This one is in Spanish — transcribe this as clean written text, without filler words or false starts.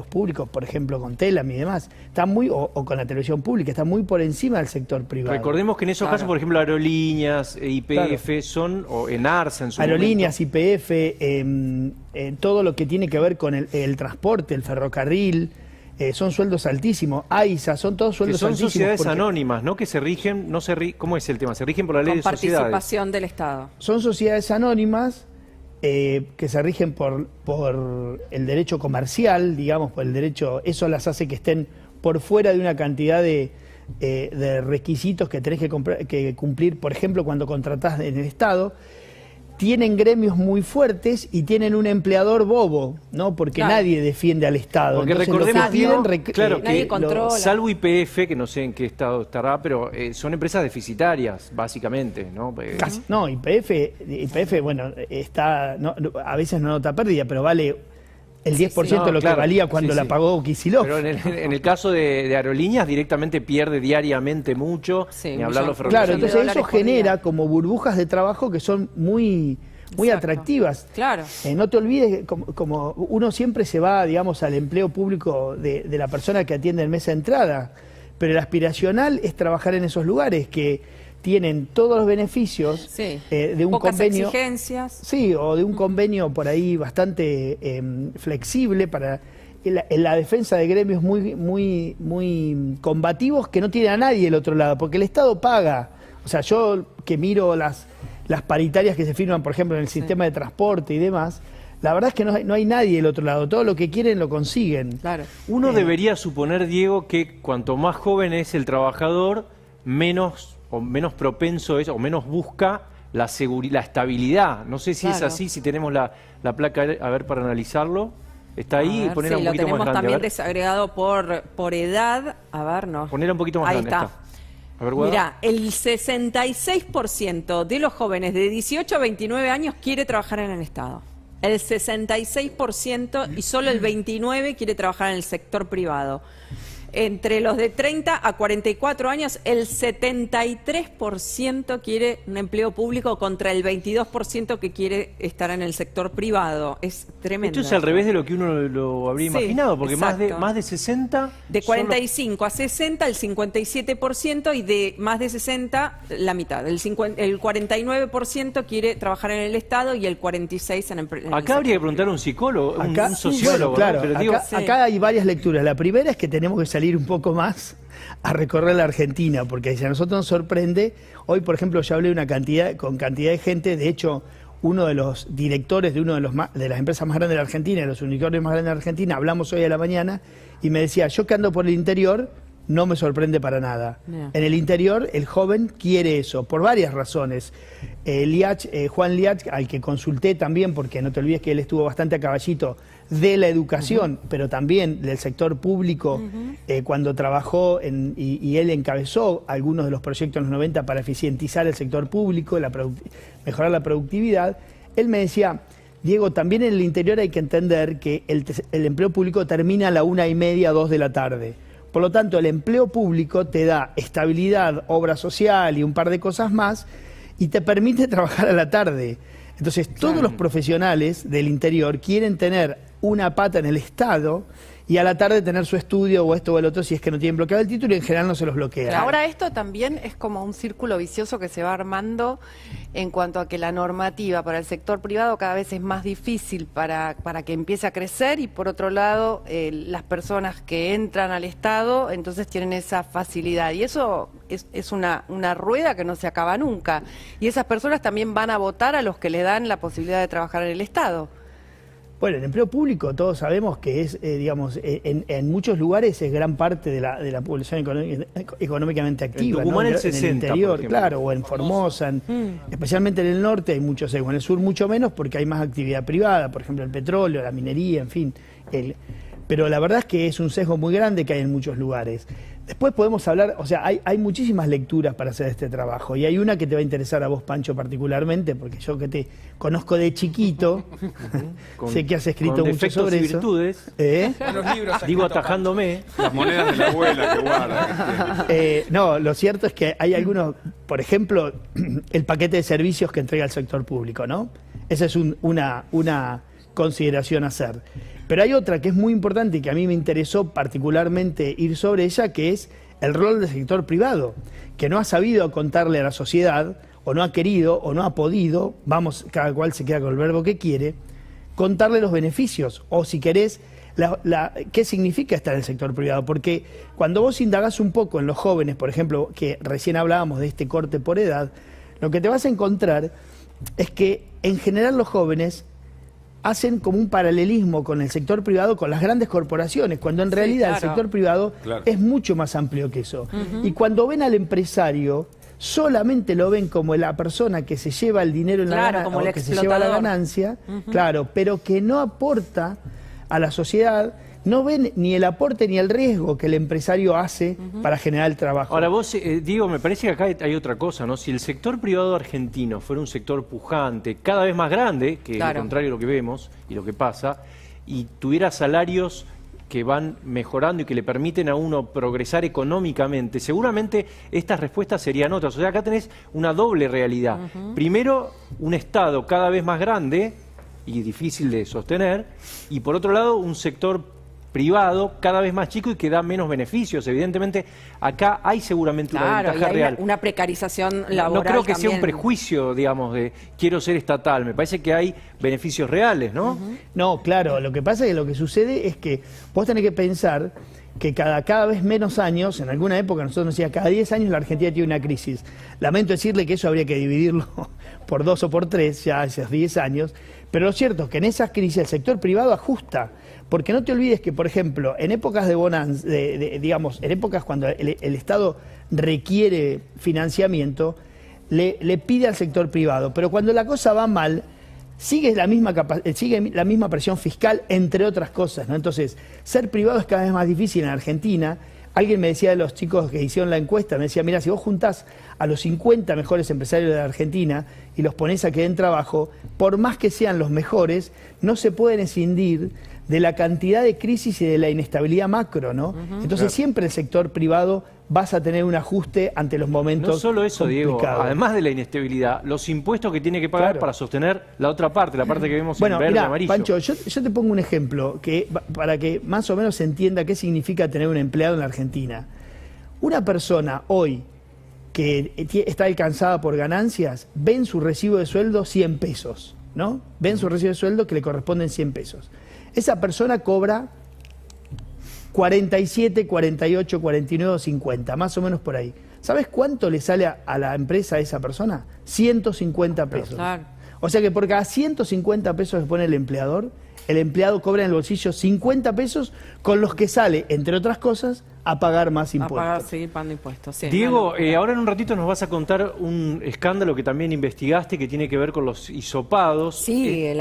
públicos, por ejemplo, con Telam y demás, está muy, o con la televisión pública, está muy por encima del sector privado. Recordemos que en esos casos, por ejemplo, aerolíneas, YPF, son, o ENARSA en su aerolíneas, momento. YPF, todo lo que tiene que ver con el transporte, el ferrocarril, son sueldos altísimos. AISA, son todos sueldos altísimos. Son sociedades anónimas, ¿no? Que se rigen, ¿cómo es el tema? Se rigen por la ley de sociedades. Con participación del Estado. Son sociedades anónimas que se rigen por el derecho comercial, digamos, por el derecho, eso las hace que estén por fuera de una cantidad de requisitos que tenés que cumplir, por ejemplo, cuando contratás en el Estado. Tienen gremios muy fuertes y tienen un empleador bobo, ¿no? Porque nadie defiende al Estado. Porque entonces, recordemos, claro, nadie que controla. salvo YPF, que no sé en qué estado estará, pero son empresas deficitarias, básicamente, ¿no? Casi. No, YPF, bueno, a veces no nota pérdida, pero vale el 10% de lo que valía cuando la pagó Kicillof. Pero en el caso de aerolíneas directamente pierde diariamente mucho, ni hablar los ferrocarriles. Claro, entonces eso genera como burbujas de trabajo que son muy atractivas. Claro. No te olvides, como uno siempre se va, digamos, al empleo público de la persona que atiende el mes de entrada, pero el aspiracional es trabajar en esos lugares que tienen todos los beneficios de un pocas convenio. Exigencias. Sí, o de un convenio por ahí bastante flexible para la defensa de gremios muy combativos que no tienen a nadie del otro lado, porque el Estado paga. O sea, yo que miro las paritarias que se firman, por ejemplo, en el sistema de transporte y demás, la verdad es que no hay nadie del otro lado. Todo lo que quieren lo consiguen. Claro. Uno debería suponer, Diego, que cuanto más joven es el trabajador, menos propenso es o menos busca la estabilidad. No sé si es así, si tenemos la placa, a ver, para analizarlo. Está ahí, ponerla un poquito más grande. Lo tenemos también desagregado por edad. A ver, no. Ponerla un poquito más grande. Ahí está. A ver, Mira, el 66% de los jóvenes de 18 a 29 años quiere trabajar en el Estado. El 66% y solo el 29% quiere trabajar en el sector privado. Entre los de 30 a 44 años, el 73% quiere un empleo público contra el 22% que quiere estar en el sector privado. Es tremendo. Esto es al revés de lo que uno lo habría imaginado, porque más de 60... De 45 a 60, el 57%, y de más de 60, la mitad. El 49% quiere trabajar en el Estado y el 46% en el sector. Acá habría que preguntar a un psicólogo, un sociólogo. Claro, ¿no? Pero acá hay varias lecturas. La primera es que tenemos que salir un poco más a recorrer la Argentina, porque si a nosotros nos sorprende, hoy por ejemplo yo hablé con cantidad de gente, de hecho uno de los directores de de las empresas más grandes de la Argentina, de los unicornios más grandes de la Argentina, hablamos hoy a la mañana y me decía, yo que ando por el interior, no me sorprende para nada. En el interior el joven quiere eso, por varias razones. Juan Liach, al que consulté también, porque no te olvides que él estuvo bastante a caballito de la educación, pero también del sector público, cuando trabajó y él encabezó algunos de los proyectos en los 90 para eficientizar el sector público, mejorar la productividad. Él me decía, Diego, también en el interior hay que entender que el empleo público termina a la 1:30, 2 de la tarde. Por lo tanto, el empleo público te da estabilidad, obra social y un par de cosas más, y te permite trabajar a la tarde. Entonces, todos los profesionales del interior quieren tener una pata en el Estado y a la tarde tener su estudio o esto o el otro si es que no tienen bloqueado el título, y en general no se los bloquea. Ahora esto también es como un círculo vicioso que se va armando en cuanto a que la normativa para el sector privado cada vez es más difícil para que empiece a crecer, y por otro lado las personas que entran al Estado entonces tienen esa facilidad, y eso es una rueda que no se acaba nunca, y esas personas también van a votar a los que le dan la posibilidad de trabajar en el Estado. Bueno, el empleo público todos sabemos que es, digamos, en muchos lugares es gran parte de la población económicamente activa. En Tucumán, ¿no? el 60, en el interior, por ejemplo. claro, o en Formosa, especialmente en el norte hay muchos, en el sur mucho menos porque hay más actividad privada, por ejemplo el petróleo, la minería, en fin. Pero la verdad es que es un sesgo muy grande que hay en muchos lugares. Después podemos hablar, o sea, hay muchísimas lecturas para hacer este trabajo, y hay una que te va a interesar a vos, Pancho, particularmente, porque yo que te conozco de chiquito, sé que has escrito mucho sobre y eso. virtudes. Digo, atajándome. Las monedas de la abuela que guarda. No, lo cierto es que hay algunos, por ejemplo, el paquete de servicios que entrega el sector público, ¿no? Esa es una consideración hacer. Pero hay otra que es muy importante y que a mí me interesó particularmente ir sobre ella, que es el rol del sector privado, que no ha sabido contarle a la sociedad, o no ha querido, o no ha podido, vamos, cada cual se queda con el verbo que quiere, contarle los beneficios, o si querés, qué significa estar en el sector privado. Porque cuando vos indagás un poco en los jóvenes, por ejemplo, que recién hablábamos de este corte por edad, lo que te vas a encontrar es que en general los jóvenes hacen como un paralelismo con el sector privado, con las grandes corporaciones, cuando en realidad el sector privado es mucho más amplio que eso. Y cuando ven al empresario, solamente lo ven como la persona que se lleva el dinero en la ganancia, o que se lleva la ganancia, claro, pero que no aporta a la sociedad, no ven ni el aporte ni el riesgo que el empresario hace para generar el trabajo. Ahora vos, Diego, me parece que acá hay otra cosa, ¿no? Si el sector privado argentino fuera un sector pujante, cada vez más grande, que es lo contrario de lo que vemos y lo que pasa, y tuviera salarios que van mejorando y que le permiten a uno progresar económicamente, seguramente estas respuestas serían otras. O sea, acá tenés una doble realidad. Primero, un Estado cada vez más grande y difícil de sostener, y por otro lado, un sector privado cada vez más chico y que da menos beneficios. Evidentemente, acá hay seguramente una ventaja real. Una precarización laboral. No creo que también sea un prejuicio, digamos, de quiero ser estatal. Me parece que hay beneficios reales, ¿no? No, claro. Lo que pasa es que lo que sucede es que vos tenés que pensar que cada vez menos años, en alguna época nosotros nos decíamos, cada 10 años la Argentina tiene una crisis. Lamento decirle que eso habría que dividirlo por 2 o por 3, ya esos 10 años, pero lo cierto es que en esas crisis el sector privado ajusta, porque no te olvides que, por ejemplo, en épocas de bonanza, digamos, en épocas cuando el Estado requiere financiamiento, le pide al sector privado, pero cuando la cosa va mal, sigue la misma presión fiscal, entre otras cosas, ¿no? Entonces, ser privado es cada vez más difícil en Argentina. Alguien me decía de los chicos que hicieron la encuesta, me decía, mira, si vos juntás a los 50 mejores empresarios de la Argentina y los ponés a que den trabajo, por más que sean los mejores, no se pueden escindir de la cantidad de crisis y de la inestabilidad macro, ¿no? Entonces siempre el sector privado vas a tener un ajuste ante los momentos. No solo eso, Diego, además de la inestabilidad, los impuestos que tiene que pagar para sostener la otra parte, la parte que vemos en verde y amarillo. Pancho, yo te pongo un ejemplo para que más o menos se entienda qué significa tener un empleado en la Argentina. Una persona hoy que está alcanzada por ganancias, ve en su recibo de sueldo 100 pesos, ¿no? Ve en su recibo de sueldo que le corresponden 100 pesos. Esa persona cobra 47, 48, 49, 50, más o menos por ahí. ¿Sabes cuánto le sale a la empresa a esa persona? 150 pesos. Claro. O sea que por cada 150 pesos que pone el empleado cobra en el bolsillo 50 pesos con los que sale, entre otras cosas, a pagar más impuestos. Seguir pagando impuestos. Sí, Diego, ahora en un ratito nos vas a contar un escándalo que también investigaste que tiene que ver con los hisopados. Sí,